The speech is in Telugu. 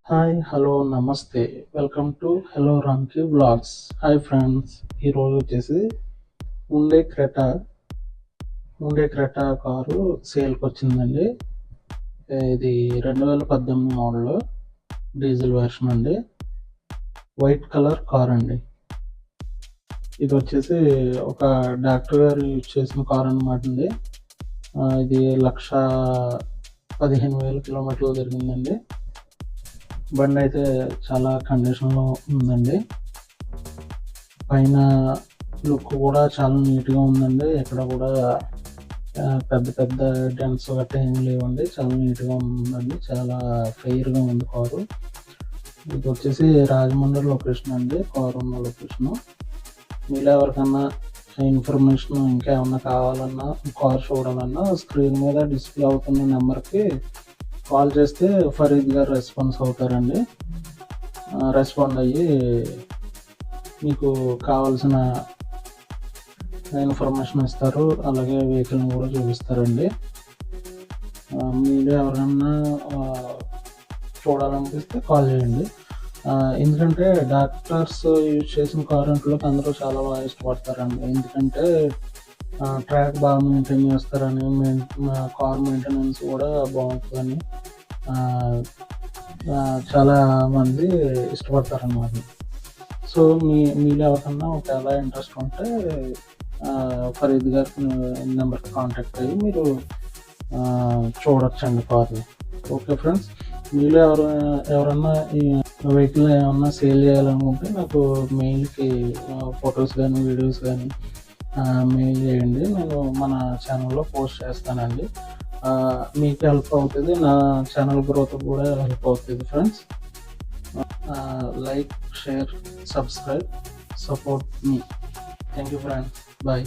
హాయ్ హలో నమస్తే వెల్కమ్ టు హలో రామ్కి వ్లాగ్స్. హాయ్ ఫ్రెండ్స్, ఈరోజు వచ్చేసి ఉండే క్రెటా కారు సేల్కి వచ్చిందండి. ఇది 2018 మోడల్ డీజిల్ వెర్షన్ అండి. వైట్ కలర్ కార్ అండి. ఇది వచ్చేసి ఒక డాక్టర్ గారు యూజ్ చేసిన కార్ అనమాట అండి. ఇది 1,15,000 కిలోమీటర్లు తిరిగిందండి. బండి అయితే చాలా కండిషన్లో ఉందండి. పైన లుక్ కూడా చాలా నీట్గా ఉందండి. ఎక్కడ కూడా పెద్ద పెద్ద డెన్స్ గట్రా ఏమి లేవండి. చాలా నీట్గా ఉందండి. చాలా ఫెయిర్గా ఉంది కారు. ఇది వచ్చేసి రాజమండ్రి లొకేషన్ అండి, కారు ఉన్న లొకేషను. మీలో ఎవరికన్నా ఇన్ఫర్మేషన్ ఇంకా ఏమన్నా కావాలన్నా, కార్ చూడాలన్నా స్క్రీన్ మీద డిస్ప్లే అవుతున్న నెంబర్కి కాల్ చేస్తే ఫరీద్ గారు రెస్పాన్స్ అవుతారండి. రెస్పాండ్ అయ్యి మీకు కావాల్సిన ఇన్ఫర్మేషన్ ఇస్తారు. అలాగే వెహికల్ని కూడా చూపిస్తారండి. మీరు ఎవరైనా చూడాలనిపిస్తే కాల్ చేయండి. ఎందుకంటే డాక్టర్స్ యూజ్ చేసిన కారెంట్లోకి అందరూ చాలా బాగా ఇష్టపడతారండి. ఎందుకంటే ట్రాక్ బాగా మెయింటైన్ చేస్తారని, కార్ మెయింటెనెన్స్ కూడా బాగుంటుందని చాలా మంది ఇష్టపడతారన్నమాట. సో మీరు ఎవరికన్నా ఒకవేళ ఇంట్రెస్ట్ ఉంటే ఫరీద్ గారి నెంబర్కి కాంటాక్ట్ అయ్యి మీరు చూడొచ్చండి కార్ని. ఓకే ఫ్రెండ్స్, మీలో ఎవరన్నా ఈ వెహికల్ ఏమన్నా సేల్ చేయాలనుకుంటే నాకు మెయిల్కి ఫొటోస్ కానీ వీడియోస్ కానీ మెయిల్ చేయండి. నేను మన ఛానల్లో పోస్ట్ చేస్తానండి. మీకు హెల్ప్ అవుతుంది, నా ఛానల్ గ్రోత్ కూడా హెల్ప్ అవుతుంది friends. Like, share, subscribe, support me. Thank you friends, bye.